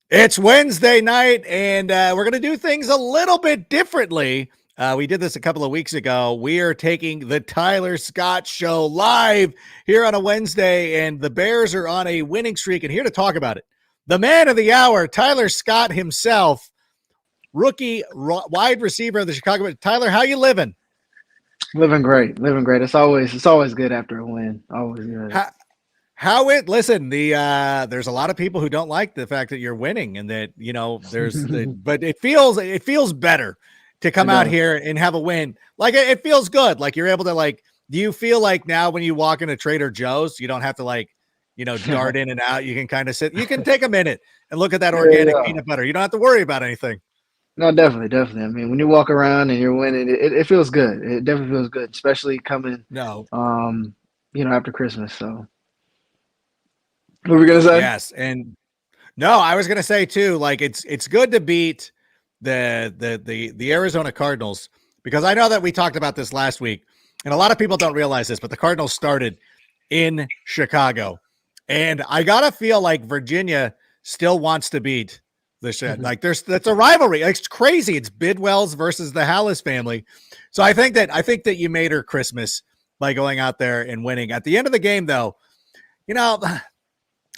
It's Wednesday night, and we're going to do things a little bit differently. We did this a couple of weeks ago. We are taking the Tyler Scott Show live here on a Wednesday, and the Bears are on a winning streak. And here to talk about it, the man of the hour, Tyler Scott himself, rookie wide receiver of the Chicago Bears. Tyler, how you living? Living great, living great. It's always good after a win. Always good. How, how it listen, there's a lot of people who don't like the fact that you're winning and that, but it feels better to come It out does. here and have a win. Like it feels good. Like you're able to do you feel like now when you walk into Trader Joe's, you don't have to dart in and out. You can kind of sit, you can take a minute and look at that Yeah, organic yeah. peanut butter. You don't have to worry about anything. No, definitely, definitely. I mean, when you walk around and you're winning, it feels good. It definitely feels good, especially coming, No. um, after Christmas. So, what were we gonna say? Yes. And no, I was gonna say too, like it's good to beat the Arizona Cardinals because I know that we talked about this last week, and a lot of people don't realize this, but the Cardinals started in Chicago, and I gotta feel like Virginia still wants to beat the shit. Like that's a rivalry. It's crazy. It's Bidwell's versus the Hallis family. So I think that you made her Christmas by going out there and winning. At the end of the game, though, you know,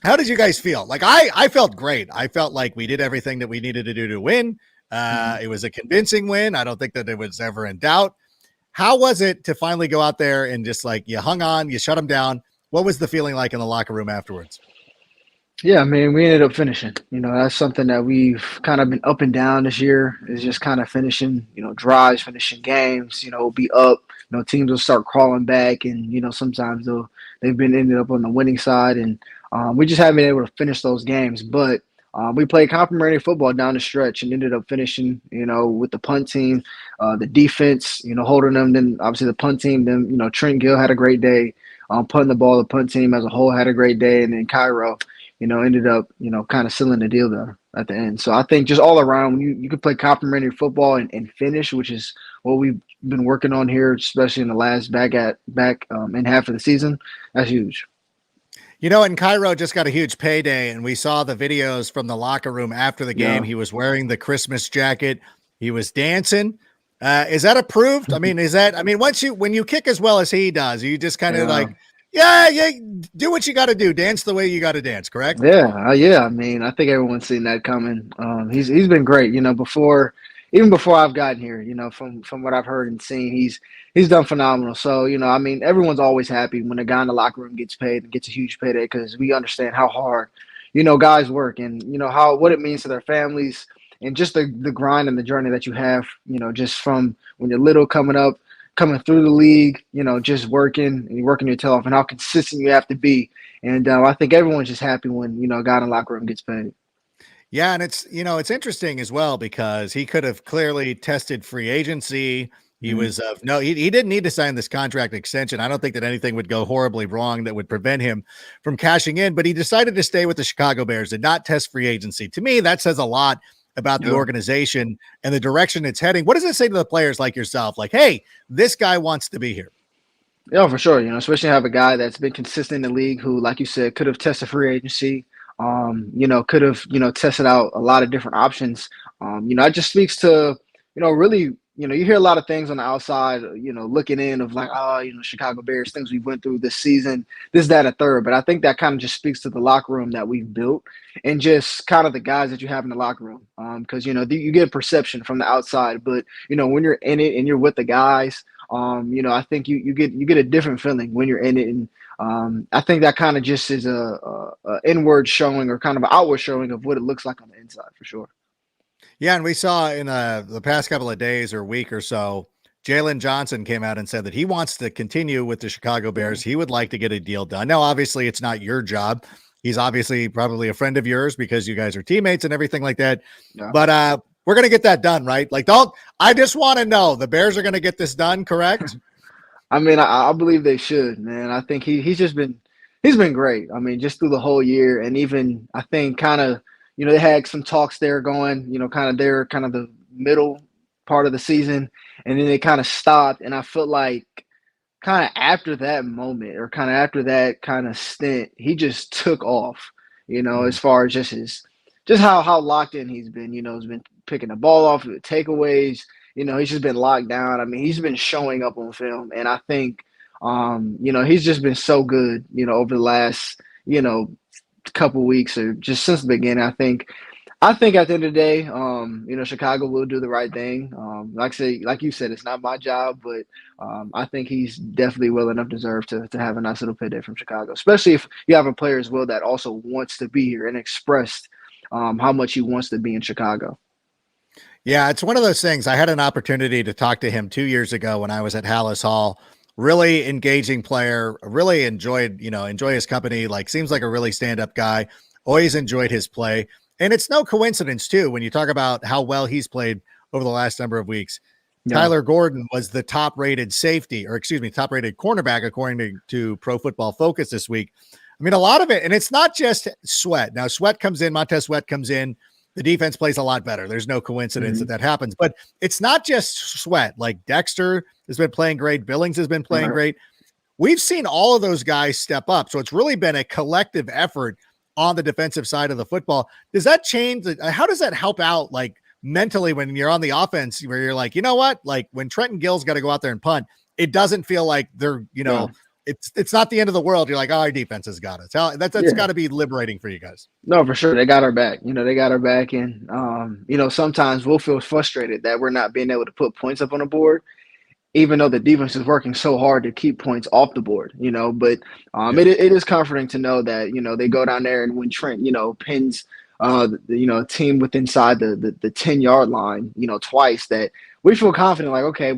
how did you guys feel? Like I felt great. I felt like we did everything that we needed to do to win. Mhm. It was a convincing win. I don't think that it was ever in doubt. How was it to finally go out there and just like you hung on, you shut them down? What was the feeling like in the locker room afterwards? Yeah, I mean, we ended up finishing. That's something that we've kind of been up and down this year. Is just kind of finishing. Drives, finishing games. Be up. Teams will start crawling back, and sometimes they've been ended up on the winning side, and we just haven't been able to finish those games. But we played complimentary football down the stretch and ended up finishing. With the punt team, the defense. Holding them. Then obviously the punt team. Then Trent Gill had a great day. Punting the ball. The punt team as a whole had a great day, and then Cairo ended up, kind of sealing the deal there at the end. So I think just all around, when you could play complimentary football and finish, which is what we've been working on here, especially in the last back in half of the season, that's huge. And Cairo just got a huge payday, and we saw the videos from the locker room after the game. Yeah. He was wearing the Christmas jacket. He was dancing. Is that approved? I mean, when you kick as well as he does, you just kind of Yeah. like, yeah, yeah, do what you got to do. Dance the way you got to dance, correct? Yeah. I mean, I think everyone's seen that coming. He's been great. Even before I've gotten here. From what I've heard and seen, he's done phenomenal. So I mean, everyone's always happy when a guy in the locker room gets paid and gets a huge payday because we understand how hard guys work and how what it means to their families and just the grind and the journey that you have. Just from when you're little coming up coming through the league, just working and you're working your tail off and how consistent you have to be. And I think everyone's just happy when, a guy in the locker room gets paid. Yeah, and it's interesting as well because he could have clearly tested free agency. He Mhm. was no, he didn't need to sign this contract extension. I don't think that anything would go horribly wrong that would prevent him from cashing in, but he decided to stay with the Chicago Bears and not test free agency. To me, that says a lot about the Yeah. organization and the direction it's heading. What does it say to the players like yourself? Like, hey, this guy wants to be here. Yeah, for sure. Especially have a guy that's been consistent in the league who, like you said, could have tested free agency. Could have, tested out a lot of different options. It just speaks to, really, you hear a lot of things on the outside, looking in of like, oh, Chicago Bears, things we went through this season, this, that, and a third. But I think that kind of just speaks to the locker room that we've built and just kind of the guys that you have in the locker room. Because, you get perception from the outside, but, when you're in it and you're with the guys, I think you get a different feeling when you're in it, and I think that kind of just is a inward showing or kind of an outward showing of what it looks like on the inside for sure. Yeah, and we saw in the past couple of days or week or so, Jaylon Johnson came out and said that he wants to continue with the Chicago Yeah, Bears. He would like to get a deal done. Now, obviously, it's not your job. He's obviously probably a friend of yours because you guys are teammates and everything like that. yeah. But we're gonna get that done, right? Like, don't I just want to know the Bears are gonna get this done, correct? I mean, I believe they should, man. I think he's been great. I mean, just through the whole year, and even I think kind of they had some talks there going, kind of there, kind of the middle part of the season, and then they kind of stopped, and I felt like kind of after that moment or kind of after that kind of stint, he just took off, as Mhm. far as just how locked in he's been. He's been picking the ball off with takeaways. He's just been locked down. I mean, he's been showing up on film, and I think, he's just been so good. Over the last, couple weeks or just since the beginning. I think at the end of the day, Chicago will do the right thing. Like you said, it's not my job, but I think he's definitely well enough deserved to have a nice little payday from Chicago, especially if you have a player as well that also wants to be here and expressed how much he wants to be in Chicago. Yeah, it's one of those things. I had an opportunity to talk to him 2 years ago when I was at Hallis Hall. Really engaging player, really enjoy his company. Like, seems like a really stand-up guy. Always enjoyed his play. And it's no coincidence, too, when you talk about how well he's played over the last number of weeks. Yeah. Tyler Gordon was the top-rated top-rated cornerback, according to Pro Football Focus this week. I mean, a lot of it, and it's not just Sweat. Now, Montez Sweat comes in. The defense plays a lot better. There's no coincidence that happens. But it's not just Sweat. Like, Dexter has been playing great. Billings has been playing great. We've seen all of those guys step up. So it's really been a collective effort on the defensive side of the football. Does that change? How does that help out, like, mentally when you're on the offense, where you're like, you know what? Like, when Trenton Gill's got to go out there and punt, it doesn't feel like they're, it's not the end of the world. You're like, oh, our defense has got it. So that's got to be liberating for you guys. No, for sure. They got our back. They got our back. And, sometimes we'll feel frustrated that we're not being able to put points up on the board, even though the defense is working so hard to keep points off the board, but it is comforting to know that, they go down there and when Trent, pins, a team with inside the 10-yard line, twice, that we feel confident, like, okay,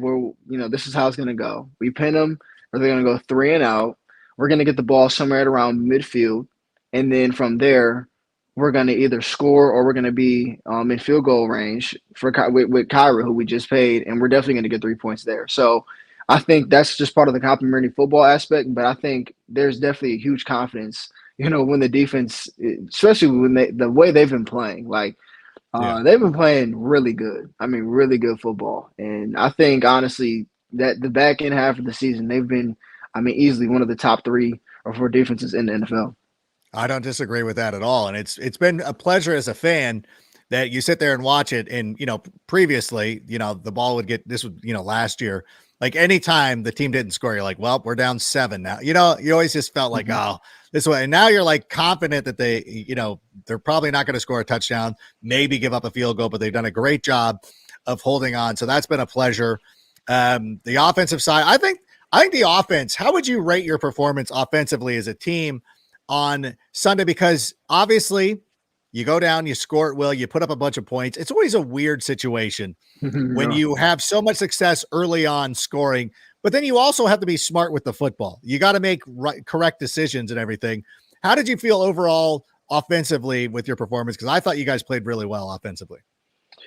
this is how it's going to go. We pin them, or they're going to go 3 and out. We're going to get the ball somewhere at around midfield. And then from there, we're going to either score or we're going to be in field goal range with Cairo, who we just paid, and we're definitely going to get 3 points there. So I think that's just part of the complimentary football aspect, but I think there's definitely a huge confidence, when the defense, especially when the way they've been playing, like they've been playing really good. I mean, really good football. And I think, honestly, that the back end half of the season, they've been, easily one of the top 3 or 4 defenses in the NFL. I don't disagree with that at all. And it's been a pleasure as a fan that you sit there and watch it. And, previously, the ball would get, this would, last year, like anytime the team didn't score, you're like, well, we're down 7 now. You always just felt like, oh, this way. And now you're like confident that they, they're probably not going to score a touchdown, maybe give up a field goal, but they've done a great job of holding on. So that's been a pleasure. The offensive side, I think the offense, how would you rate your performance offensively as a team on Sunday? Because obviously you go down, you score at will, you put up a bunch of points. It's always a weird situation when you have so much success early on scoring, but then you also have to be smart with the football. You got to make correct decisions and everything. How did you feel overall offensively with your performance? Because I thought you guys played really well offensively.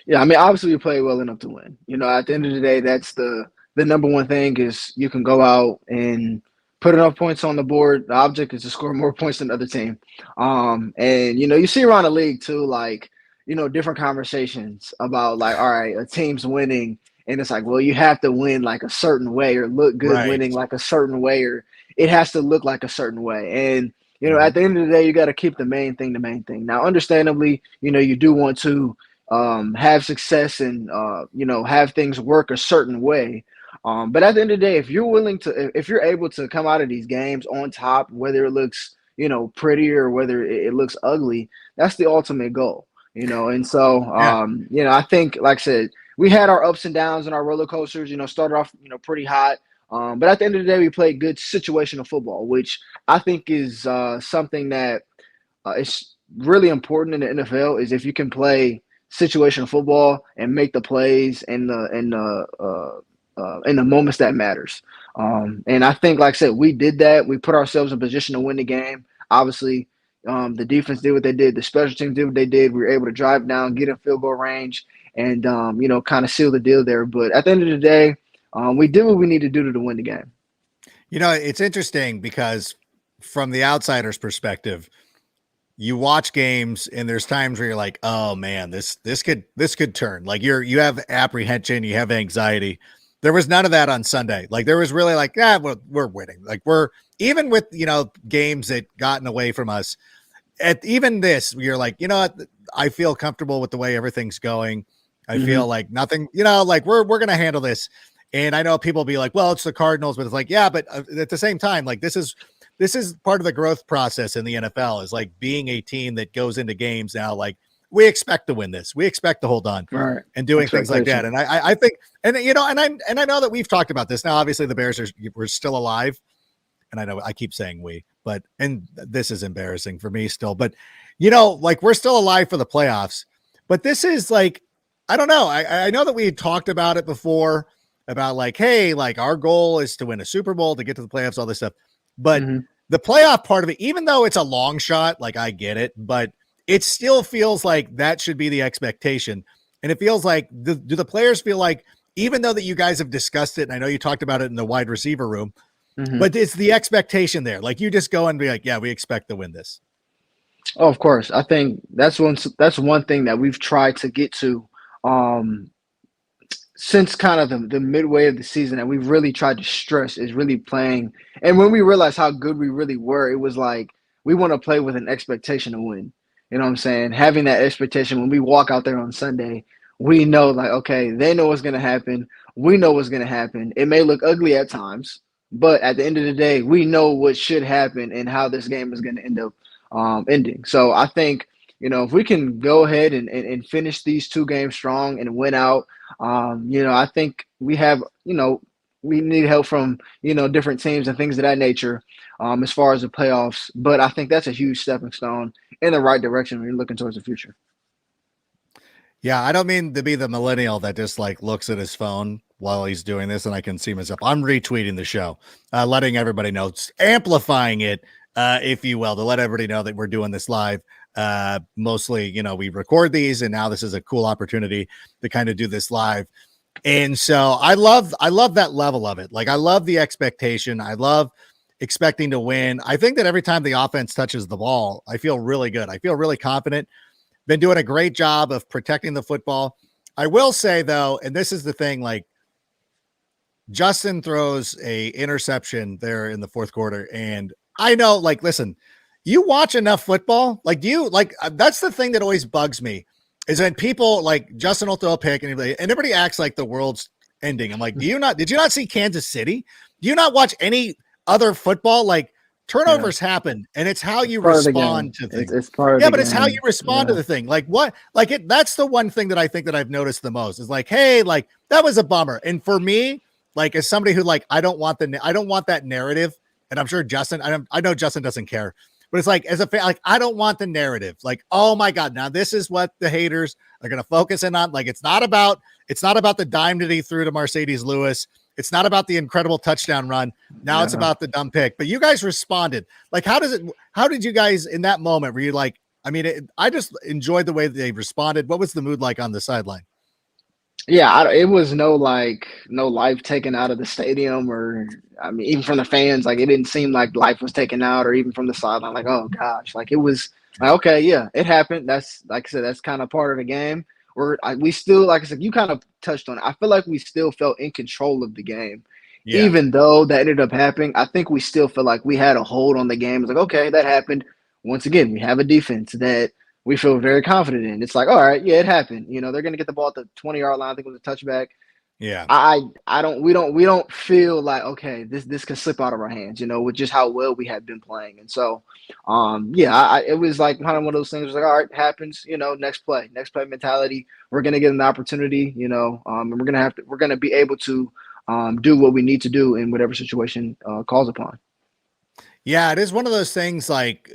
Yeah, obviously we played well enough to win. At the end of the day, that's the number one thing, is you can go out and put enough points on the board. The object is to score more points than the other team. And, you see around the league too, like, different conversations about, like, all right, a team's winning, and it's like, well, you have to win like a certain way or look good winning like a certain way, or it has to look like a certain way. And, at the end of the day, you got to keep the main thing. Now, understandably, you do want to have success and, have things work a certain way. But at the end of the day, if you're able to come out of these games on top, whether it looks, pretty or whether it looks ugly, that's the ultimate goal, And so, I think, like I said, we had our ups and downs and our roller coasters, started off, pretty hot. But at the end of the day, we played good situational football, which I think is something that is really important in the NFL, is if you can play situational football and make the plays and in the moments that matters. And I think, like I said, we did that. We put ourselves in position to win the game. Obviously, the defense did what they did. The special teams did what they did. We were able to drive down, get in field goal range, and, kind of seal the deal there. But at the end of the day, we did what we needed to do to win the game. It's interesting because from the outsider's perspective, you watch games and there's times where you're like, oh man, this could turn. Like you have apprehension, you have anxiety. There was none of that on Sunday. Like there was really like, we're winning. Like we're even with, games that gotten away from us at even this, you're like, what, I feel comfortable with the way everything's going. I Mm-hmm. feel like nothing, like we're going to handle this. And I know people be like, well, it's the Cardinals, but it's like, yeah, but at the same time, like this is part of the growth process in the NFL is like being a team that goes into games now. Like we expect to win this. We expect to hold on Right. and doing things like that. And I think, and I know that we've talked about this now. Obviously the Bears we're still alive. And I know I keep saying and this is embarrassing for me still, but like we're still alive for the playoffs, but this is like, I don't know. I know that we had talked about it before about like, hey, like our goal is to win a Super Bowl, to get to the playoffs, all this stuff. But the playoff part of it, even though it's a long shot, like I get it, but it still feels like that should be the expectation. And it feels like, do the players feel like, even though that you guys have discussed it, and I know you talked about it in the wide receiver room, but it's the expectation there. Like you just go and be like, yeah, we expect to win this. Oh, of course. I think that's one thing that we've tried to get to since kind of the midway of the season, that we've really tried to stress is really playing. And when we realized how good we really were, it was like we want to play with an expectation to win. You know what I'm saying? Having that expectation when we walk out there on Sunday, we know like, okay, they know what's going to happen. We know what's going to happen. It may look ugly at times, but at the end of the day, we know what should happen and how this game is going to end up ending. So I think, if we can go ahead and finish these 2 games strong and win out, I think we have, we need help from, different teams and things of that nature as far as the playoffs. But I think that's a huge stepping stone in the right direction when you're looking towards the future. Yeah, I don't mean to be the millennial that just like looks at his phone while he's doing this and I can see myself. I'm retweeting the show, letting everybody know, amplifying it, if you will, to let everybody know that we're doing this live. Mostly, we record these and now this is a cool opportunity to kind of do this live. And so I love that level of it. Like I love the expectation. I love expecting to win. I think that every time the offense touches the ball, I feel really good. I feel really confident. Been doing a great job of protecting the football. I will say though, and this is the thing, like Justin throws a interception there in the fourth quarter. And I know, like, listen, you watch enough football. Like, that's the thing that always bugs me is when people like Justin will throw a pick and everybody acts like the world's ending. I'm like, did you not see Kansas City? Do you not watch any other football? Like turnovers happen and it's how you respond to things. It's part of the game. It's how you respond to the thing. Like that's the one thing that I think that I've noticed the most is like, hey, like that was a bummer. And for me, like as somebody who like, I don't want that narrative. And I'm sure Justin, I know Justin doesn't care, but it's like, as a fan, like, I don't want the narrative. Like, oh my God, now this is what the haters are going to focus in on. Like, it's not about the dime that he threw to Mercedes Lewis. It's not about the incredible touchdown run. Now it's about the dumb pick, but you guys responded. Like, how did you guys in that moment, were you like, I mean, I just enjoyed the way that they responded. What was the mood like on the sideline? Yeah, it was no life taken out of the stadium, or I mean, even from the fans, like it didn't seem like life was taken out, or even from the sideline, like oh gosh, like it was like okay, yeah, it happened. That's like I said, that's kind of part of the game. We still, like I said, you kind of touched on it. I feel like we still felt in control of the game, even though that ended up happening. I think we still feel like we had a hold on the game. It's like okay, that happened. Once again, we have a defense that we feel very confident in. It's like, all right, yeah, it happened. They're going to get the ball at the 20-yard line. I think it was a touchback. Yeah. We don't feel like, okay, this can slip out of our hands, with just how well we had been playing. And so, it was like kind of one of those things. It was like, all right, happens, next play mentality. We're going to get an opportunity, and we're going to be able to do what we need to do in whatever situation calls upon. Yeah, it is one of those things like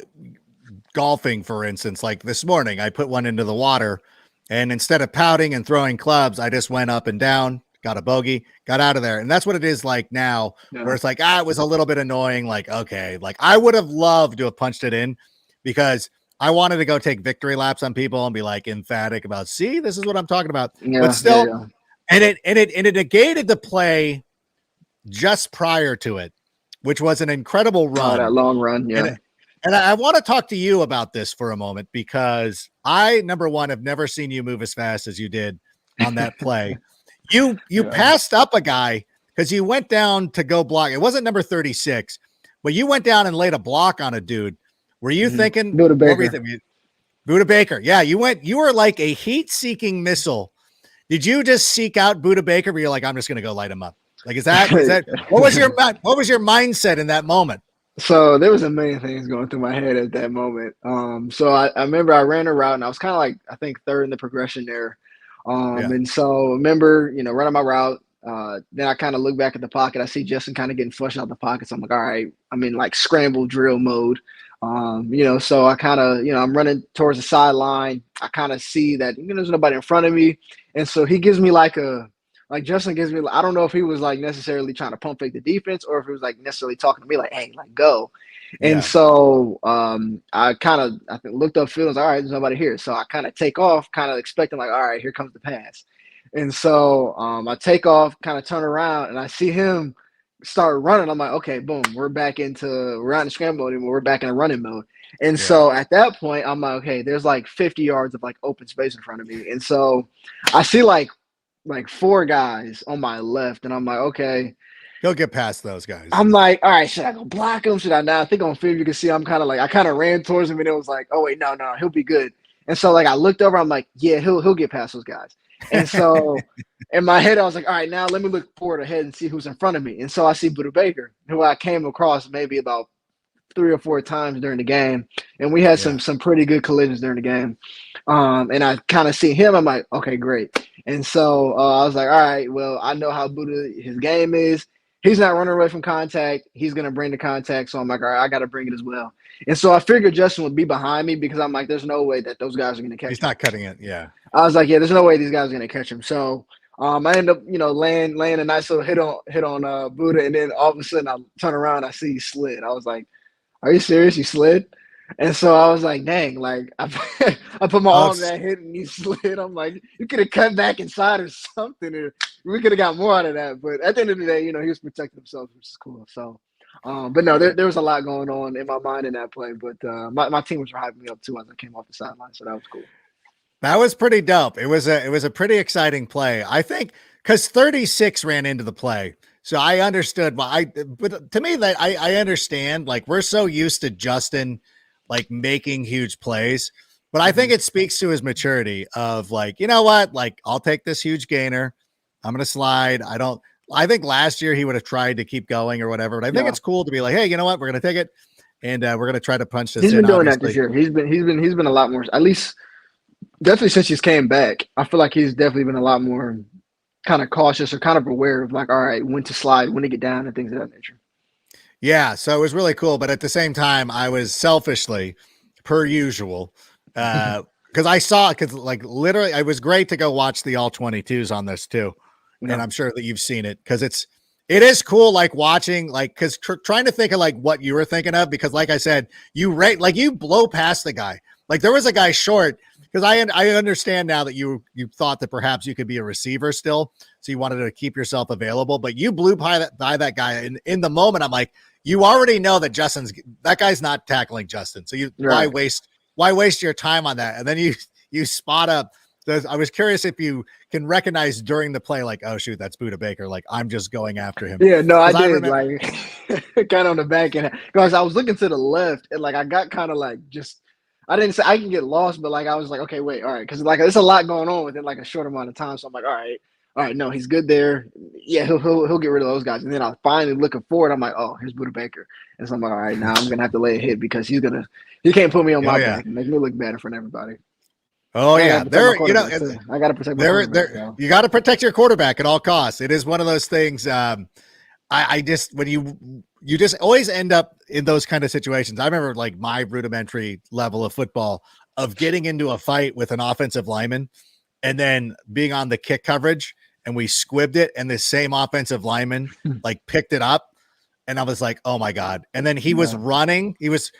golfing, for instance. Like this morning, I put one into the water and instead of pouting and throwing clubs, I just went up and down, got a bogey, got out of there. And that's what it is like now, where it's like, it was a little bit annoying. Like, okay, like I would have loved to have punched it in because I wanted to go take victory laps on people and be like emphatic about, see, this is what I'm talking about. But still, and it negated the play just prior to it, which was an incredible run. That long run, yeah. And I want to talk to you about this for a moment because I, number one, have never seen you move as fast as you did on that play. You passed up a guy because you went down to go block. It wasn't number 36, but you went down and laid a block on a dude. Were you thinking? Budda Baker. Budda Baker. Yeah, you were like a heat-seeking missile. Did you just seek out Budda Baker, or you're like, I'm just gonna go light him up? Like, is that what was your mindset in that moment? So there was a million things going through my head at that moment. So I remember I ran a route and I was kind of like I think third in the progression there. Yeah. And so I remember running my route. Then I kind of look back at the pocket. I see Justin kind of getting flushed out the pocket. So I'm like, all right, I'm in like scramble drill mode. So I kind of I'm running towards the sideline. I kind of see that there's nobody in front of me, and so he gives me like Justin gives me, I don't know if he was like necessarily trying to pump fake the defense or if he was like necessarily talking to me like, hey, like go. And Yeah. so I think looked up field and was like, all right, there's nobody here. So I kind of take off, kind of expecting like, all right, here comes the pass. And so I take off, kind of turn around, and I see him start running. I'm like, okay, boom, we're not in scramble mode anymore. We're back in a running mode. And so at that point, I'm like, okay, there's like 50 yards of like open space in front of me. And so I see like 4 guys on my left, and I'm like, okay. He'll get past those guys. I'm like, all right, should I go block him? Should I not? I think on film you can see I'm kind of like, I kind of ran towards him, and it was like, oh wait, no, he'll be good. And so like I looked over, I'm like, yeah, he'll get past those guys. And so in my head, I was like, all right, now let me look forward ahead and see who's in front of me. And so I see Budda Baker, who I came across maybe about 3 or 4 times during the game, and we had some pretty good collisions during the game. And I kind of see him. I'm like, okay, great. And so I was like, all right, well, I know how Budda his game is. He's not running away from contact. He's gonna bring the contact. So I'm like, all right, I got to bring it as well. And so I figured Justin would be behind me because I'm like, there's no way that those guys are gonna catch him. He's not cutting it. Yeah. I was like, yeah, there's no way these guys are gonna catch him. So I ended up, laying a nice little hit on Budda, and then all of a sudden I turn around, I see he slid. I was like, are you serious? You slid? And so I was like, dang, like I put my arm in that hit and he slid. I'm like, you could have cut back inside or something, or we could have got more out of that. But at the end of the day, he was protecting himself, which is cool. So, but no, there was a lot going on in my mind in that play. But my team was hyping me up too as I came off the sideline, so that was cool. That was pretty dope. It was a pretty exciting play, I think, because 36 ran into the play. So I understood but to me that I understand, like, we're so used to Justin like making huge plays, but I think it speaks to his maturity of like, you know what, like, I'll take this huge gainer. I'm going to slide. I think last year he would have tried to keep going or whatever, but I think it's cool to be like, hey, you know what, we're going to take it and we're going to try to punch this. He's been doing that this year. He's been a lot more, at least definitely since he's came back. I feel like he's definitely been a lot more kind of cautious or kind of aware of like, all right, when to slide, when to get down and things of that nature. Yeah. So it was really cool. But at the same time, I was selfishly, per usual, because like literally it was great to go watch the all 22s on this too. Yeah. And I'm sure that you've seen it because it is cool. Like watching, like, cause trying to think of like what you were thinking of, because like I said, you blow past the guy. Like there was a guy short, because I understand now that you thought that perhaps you could be a receiver still, so you wanted to keep yourself available, but you blew by that guy. And in the moment, I'm like, you already know that that guy's not tackling Justin. So why waste your time on that? And then you spot up. I was curious if you can recognize during the play, like, oh shoot, that's Budda Baker. Like, I'm just going after him. Yeah, no, I did like kind of on the back end because I was looking to the left and like I got kind of like just. I didn't say I can get lost, but like I was like, okay, wait, all right, because like there's a lot going on within like a short amount of time. So I'm like, all right, no, he's good there. Yeah, he'll get rid of those guys. And then I finally looking forward. I'm like, oh, here's Budda Baker, and so I'm like, all right, now I'm gonna have to lay a hit because he can't put me on my back and make me look bad in front of everybody. Oh yeah, I gotta protect my quarterback. You got to protect your quarterback at all costs. It is one of those things. I just when you just always end up in those kind of situations. I remember like my rudimentary level of football of getting into a fight with an offensive lineman and then being on the kick coverage and we squibbed it and the same offensive lineman like picked it up and I was like, oh my God. And then he was running. He was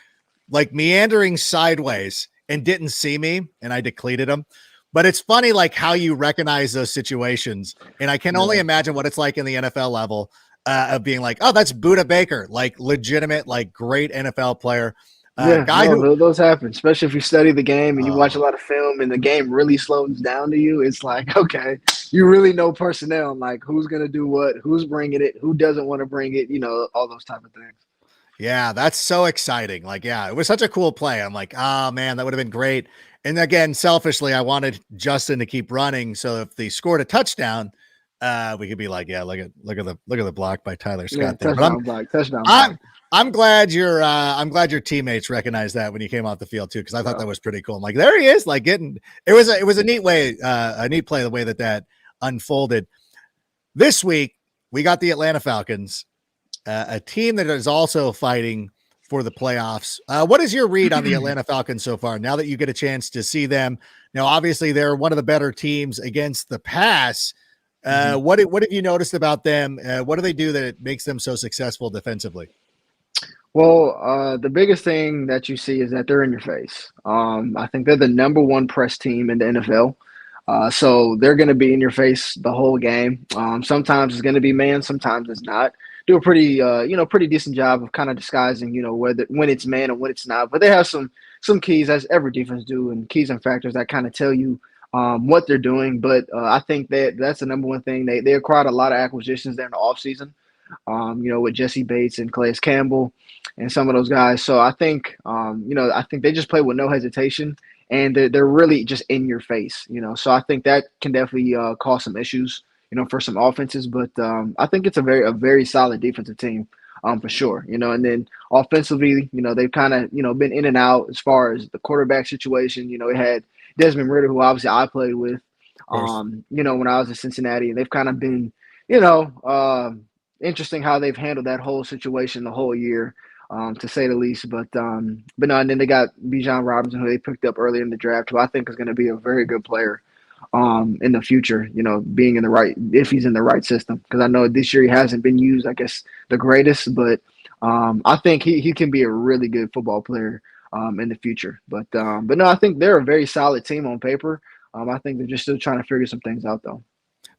like meandering sideways and didn't see me and I decleated him. But it's funny like how you recognize those situations. And I can only imagine what it's like in the NFL level. Of being like, oh, that's Budda Baker, like legitimate, like great NFL player. Those happen, especially if you study the game and you watch a lot of film and the game really slows down to you. It's like, okay, you really know personnel, like who's going to do what, who's bringing it, who doesn't want to bring it, all those type of things. Yeah, that's so exciting. Like, yeah, it was such a cool play. I'm like, oh man, that would have been great. And again, selfishly, I wanted Justin to keep running. So if they scored a touchdown, we could be like, yeah, look at the block by Tyler Yeah, Scott there. But touchdown block, touchdown block. I'm glad your teammates recognized that when you came off the field too, because I thought that was pretty cool. I'm like, there he is, like it was a neat way, a neat play the way that unfolded. This week we got the Atlanta Falcons, a team that is also fighting for the playoffs. What is your read on the Atlanta Falcons so far? Now that you get a chance to see them, now obviously they're one of the better teams against the pass. What have you noticed about them? What do they do that makes them so successful defensively? Well, the biggest thing that you see is that they're in your face. I think they're the number one press team in the NFL. So they're going to be in your face the whole game. Sometimes it's going to be man, sometimes it's not. Do a pretty decent job of kind of disguising, when it's man and when it's not. But they have some keys, as every defense do, and keys and factors that kind of tell you what they're doing. But I think that's the number one thing. They acquired a lot of acquisitions there in the offseason, with Jesse Bates and Calais Campbell and some of those guys. So I think, I think they just play with no hesitation, and they're really just in your face, So I think that can definitely cause some issues, for some offenses. But I think it's a very solid defensive team, for sure. And then offensively, they've kind of, been in and out as far as the quarterback situation. It had Desmond Ridder, who obviously I played with, when I was in Cincinnati, and they've kind of been, interesting how they've handled that whole situation the whole year, to say the least. But no, and then they got Bijan Robinson, who they picked up earlier in the draft, who I think is going to be a very good player in the future, being in the right, if he's in the right system. Because I know this year he hasn't been used, I guess, the greatest, but I think he can be a really good football player in the future. But no, I think they're a very solid team on paper. I think they're just still trying to figure some things out, though.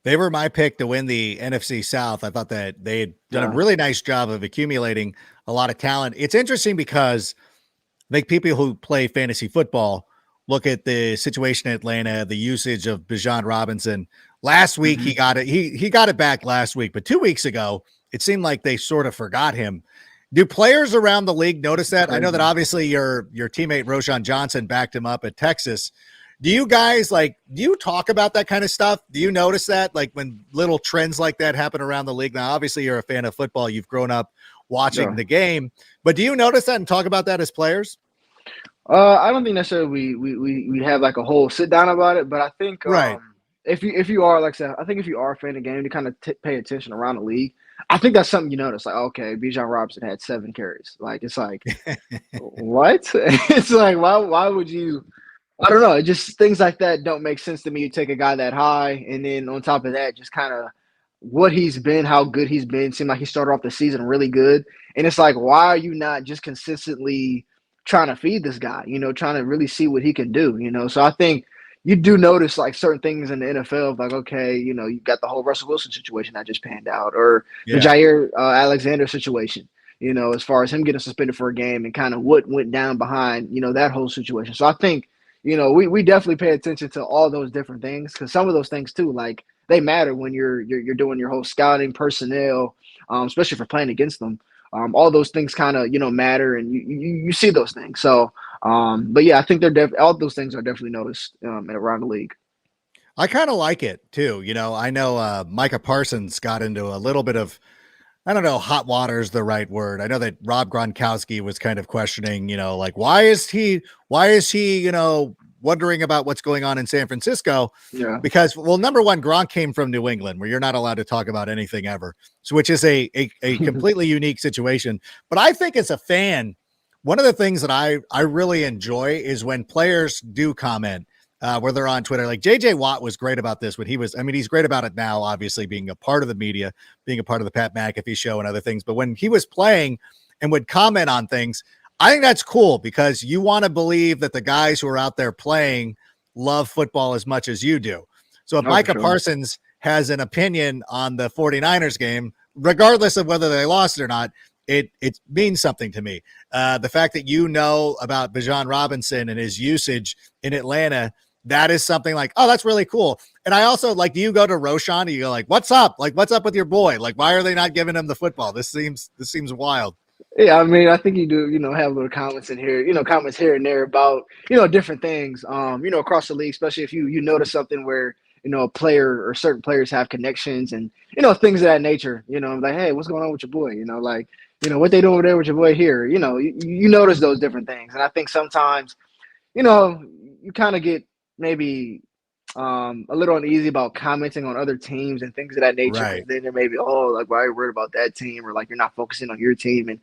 They were my pick to win the NFC South. I thought that they had done a really nice job of accumulating a lot of talent. It's interesting because I think people who play fantasy football look at the situation in Atlanta, the usage of Bijan Robinson. Last week, he got it. He got it back last week, but 2 weeks ago, it seemed like they sort of forgot him. Do players around the league notice that? I know that obviously your teammate Jaylon Johnson backed him up at Texas. Do you guys do you talk about that kind of stuff? Do you notice that, like, when little trends like that happen around the league? Now, obviously you're a fan of football. You've grown up watching the game, but do you notice that and talk about that as players? I don't think necessarily we have like a whole sit down about it, but I think if you are, like I said, I think if you are a fan of the game, to kind of pay attention around the league, I think that's something you notice. Like, okay, Bijan Robinson had 7 carries. Like, it's like, what? It's like, why would you? I don't know. It just, things like that don't make sense to me. You take a guy that high, and then on top of that, just kind of what he's been, how good he's been. Seemed like he started off the season really good, and it's like, why are you not just consistently trying to feed this guy? Trying to really see what he can do. So I think you do notice like certain things in the NFL, like, okay, you got the whole Russell Wilson situation that just panned out, or the Jair Alexander situation. As far as him getting suspended for a game and kind of what went down behind, that whole situation. So I think, we definitely pay attention to all those different things, because some of those things too, like, they matter when you're doing your whole scouting personnel, especially for playing against them. All those things kind of, matter, and you see those things. So, but yeah, I think all those things are definitely noticed around the league. I kind of like it too. I know Micah Parsons got into a little bit of, I don't know, hot water is the right word. I know that Rob Gronkowski was kind of questioning, like, why is he, wondering about what's going on in San Francisco? Yeah. Because, well, number one, Gronk came from New England, where you're not allowed to talk about anything ever. So, which is a completely unique situation. But I think as a fan, one of the things that I really enjoy is when players do comment, where they're on Twitter. Like JJ Watt was great about this when he was, he's great about it now, obviously being a part of the media, being a part of the Pat McAfee show and other things. But when he was playing and would comment on things, I think that's cool, because you want to believe that the guys who are out there playing love football as much as you do. So if Micah Parsons has an opinion on the 49ers game, regardless of whether they lost it or not, it means something to me. The fact that about Bijan Robinson and his usage in Atlanta, that is something like, oh, that's really cool. And I also, like, do you go to Roshan and you go like, what's up? Like, what's up with your boy? Like, why are they not giving him the football? This seems wild. Yeah, I mean, I think you do, have little comments in here, comments here and there about, different things, across the league, especially if you notice something where, a player or certain players have connections and, things of that nature, like, hey, what's going on with your boy? Like, what they doing over there with your boy here? You notice those different things. And I think sometimes, you kind of get maybe a little uneasy about commenting on other teams and things of that nature because Right. then there may be, oh, like, why are you worried about that team? Or like, you're not focusing on your team. And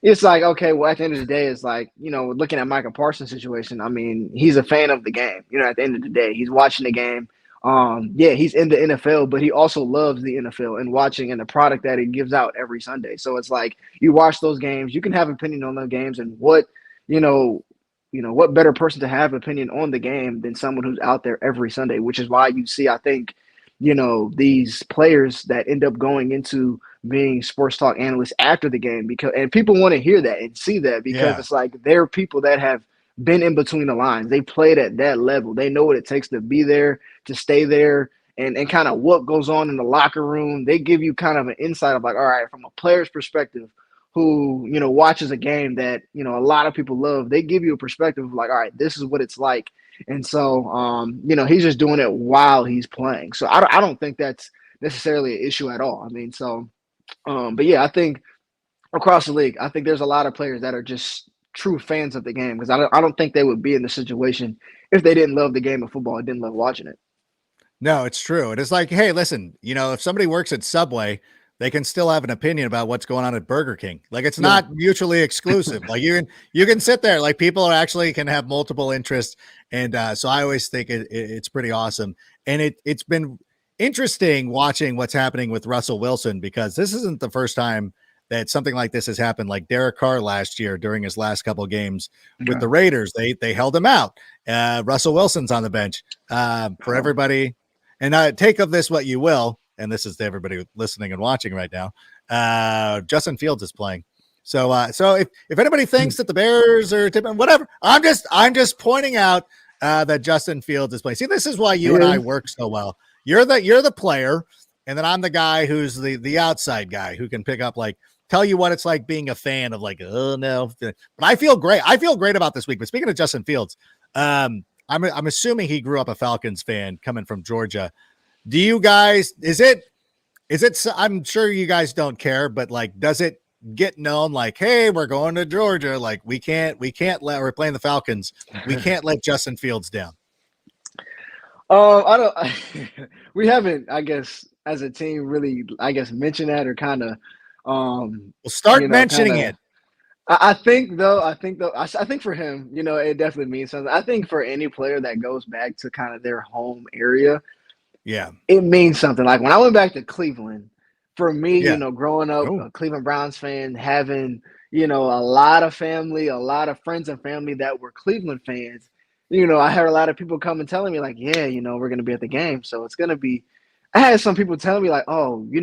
it's like, okay, well, at the end of the day, it's like, looking at Michael Parsons' situation, I mean, he's a fan of the game. At the end of the day, he's watching the game. Yeah, he's in the NFL, but he also loves the NFL and watching and the product that it gives out every Sunday. So it's like you watch those games, you can have opinion on those games and you know, what better person to have opinion on the game than someone who's out there every Sunday, which is why you see, I think, these players that end up going into being sports talk analysts after the game and people want to hear that and see that because Yeah. it's like they're people that have been in between the lines. They played at that level. They know what it takes to be there, to stay there, and kind of what goes on in the locker room. They give you kind of an insight of like, all right, from a player's perspective, who watches a game that a lot of people love, they give you a perspective of like, all right, this is what it's like. And so he's just doing it while he's playing, so I don't think that's necessarily an issue at all. I mean, so but yeah, I think across the league, I think there's a lot of players that are just true fans of the game because I don't think they would be in the situation if they didn't love the game of football and didn't love watching it. No, it's true. It is like, hey, listen, if somebody works at Subway, they can still have an opinion about what's going on at Burger King. Like it's Yeah. not mutually exclusive. Like you can sit there. Like people are actually can have multiple interests, and so I always think it's pretty awesome. And it's been interesting watching what's happening with Russell Wilson because this isn't the first time that something like this has happened. Like Derek Carr last year during his last couple games with Okay. the Raiders, they held him out. Russell Wilson's on the bench for Oh. everybody. And take of this what you will, and this is to everybody listening and watching right now. Justin Fields is playing. So if anybody thinks that the Bears are tipping, whatever, I'm just pointing out that Justin Fields is playing. See, this is why you and I Yeah. work so well. You're the player, and then I'm the guy who's the outside guy who can pick up like tell you what it's like being a fan of like, oh no. But I feel great. I feel great about this week. But speaking of Justin Fields, I'm assuming he grew up a Falcons fan coming from Georgia. Do you guys is it I'm sure you guys don't care, but like does it get known like, hey, we're going to Georgia, like we can't let we're playing the Falcons. We can't let Justin Fields down. I don't. We haven't, I guess, as a team, really, I guess, mentioned that or kind of, Well, start kind mentioning of. it. I think though, I think for him, it definitely means something. I think for any player that goes back to kind of their home area, Yeah. it means something. Like when I went back to Cleveland, for me, Yeah. growing up Oh, a Cleveland Browns fan, having, a lot of family, a lot of friends and family that were Cleveland fans, I heard a lot of people come and telling me like, yeah, we're going to be at the game. So it's going to be, I had some people telling me like, oh, we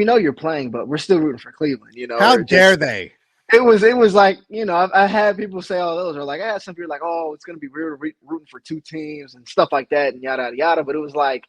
know you're playing, but we're still rooting for Cleveland, how or dare just, they? it was like, I had people say all those, or like, I had some people like, oh, it's going to be weird rooting for two teams and stuff like that and yada, yada, yada. But it was like,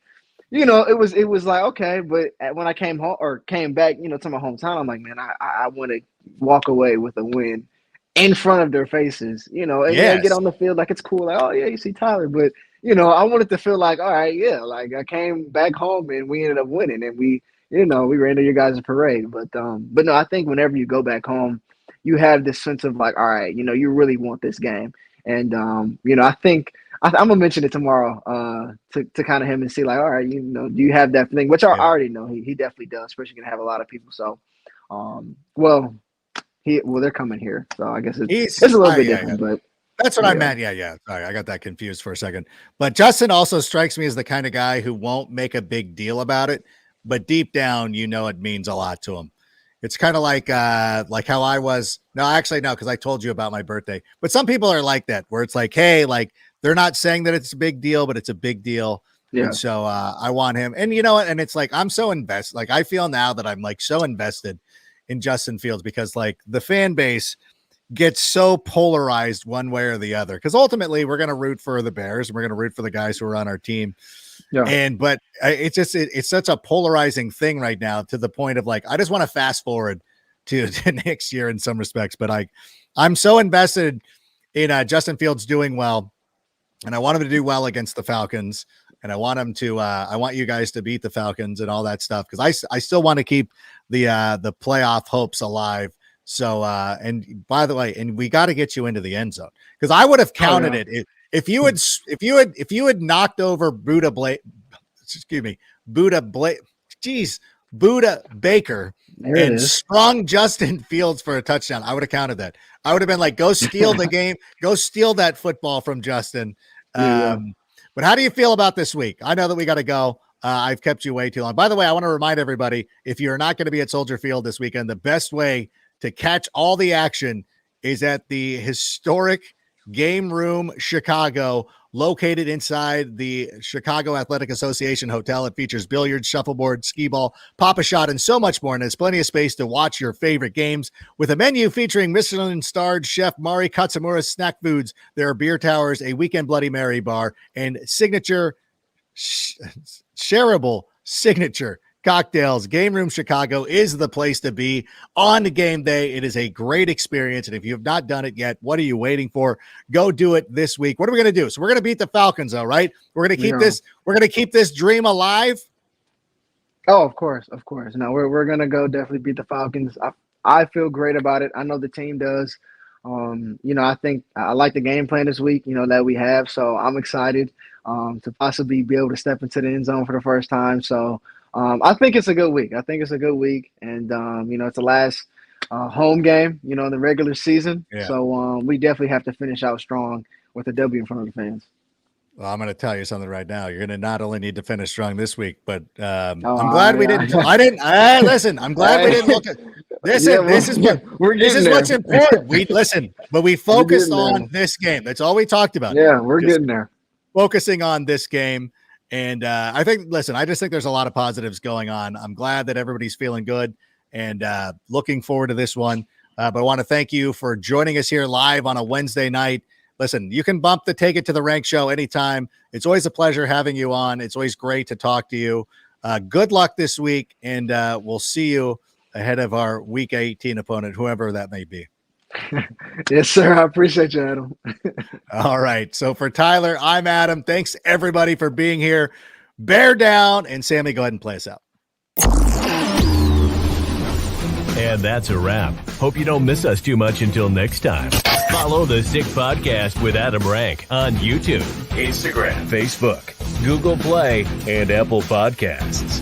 it was like, okay, but when I came home or came back, to my hometown, I'm like, man, I want to walk away with a win in front of their faces, and get Yes. on the field like it's cool, like, oh yeah, you see Tyler, but I wanted to feel like, all right, yeah, like I came back home and we ended up winning and we ran to your guys' parade, but no, I think whenever you go back home, you have this sense of like, all right, you really want this game, and I think. I'm gonna mention it tomorrow to kind of him and see like, all right, do you have that thing? Which I Yeah. already know he definitely does, especially gonna have a lot of people. So, well they're coming here, so I guess it's a little bit Yeah, yeah. different, but That's what I yeah, meant. Yeah, yeah. Sorry, I got that confused for a second. But Justin also strikes me as the kind of guy who won't make a big deal about it, but deep down, it means a lot to him. It's kind of like how I was. No, actually, no, because I told you about my birthday. But some people are like that, where it's like, hey, like they're not saying that it's a big deal, but it's a big deal. And yeah, so I want him. And you know what? And it's like I'm so invested. Like I feel now that I'm like so invested in Justin Fields because like the fan base gets so polarized one way or the other because ultimately we're going to root for the Bears and we're going to root for the guys who are on our team. yeah, But it's such a polarizing thing right now to the point of like I just want to fast forward to next year in some respects. But I'm so invested in Justin Fields doing well, and I want him to do well against the Falcons, and I want him to. I want you guys to beat the Falcons and all that stuff, because I still want to keep the playoff hopes alive. So and by the way, and we got to get you into the end zone, because I would have counted it if you had knocked over Budda Baker and sprung Justin Fields for a touchdown. I would have counted that. I would have been like, go steal the game, go steal that football from Justin. But how do you feel about this week? I know that we got to go. I've kept you way too long. By the way, I want to remind everybody, if you're not going to be at Soldier Field this weekend, the best way to catch all the action is at the historic Game Room Chicago, located inside the Chicago Athletic Association Hotel. It features billiards, shuffleboard, skee ball, pop-a-shot, and so much more. And there's plenty of space to watch your favorite games. With a menu featuring Michelin-starred chef Mari Katsumura's snack foods, there are beer towers, a weekend Bloody Mary bar, and signature shareable signature cocktails. Game Room Chicago is the place to be on game day. It is a great experience, and if you have not done it yet, what are you waiting for? Go do it this week. What are we going to do? So we're going to beat the Falcons, though, right? We're going to keep this. We're going to keep this dream alive. Oh, of course. No, we're going to go definitely beat the Falcons. I feel great about it. I know the team does. I think I like the game plan this week, that we have. So I'm excited to possibly be able to step into the end zone for the first time. So I think it's a good week. And, it's the last home game, in the regular season. Yeah. So we definitely have to finish out strong with a W in front of the fans. Well, I'm going to tell you something right now. You're going to not only need to finish strong this week, but I'm glad we didn't. Listen, I'm glad we didn't look at this. This is what's important. We focused on this game. That's all we talked about. Yeah, we're getting there. Focusing on this game. And I just think there's a lot of positives going on. I'm glad that everybody's feeling good and looking forward to this one. But I want to thank you for joining us here live on a Wednesday night. Listen, you can bump the Take It to the Rank show anytime. It's always a pleasure having you on. It's always great to talk to you. Good luck this week, and we'll see you ahead of our Week 18 opponent, whoever that may be. Yes, sir. I appreciate you, Adam. All right. So for Tyler, I'm Adam. Thanks, everybody, for being here. Bear down, and Sammy, go ahead and play us out. And that's a wrap. Hope you don't miss us too much until next time. Follow the Sick Podcast with Adam Rank on YouTube, Instagram, Facebook, Google Play, and Apple Podcasts.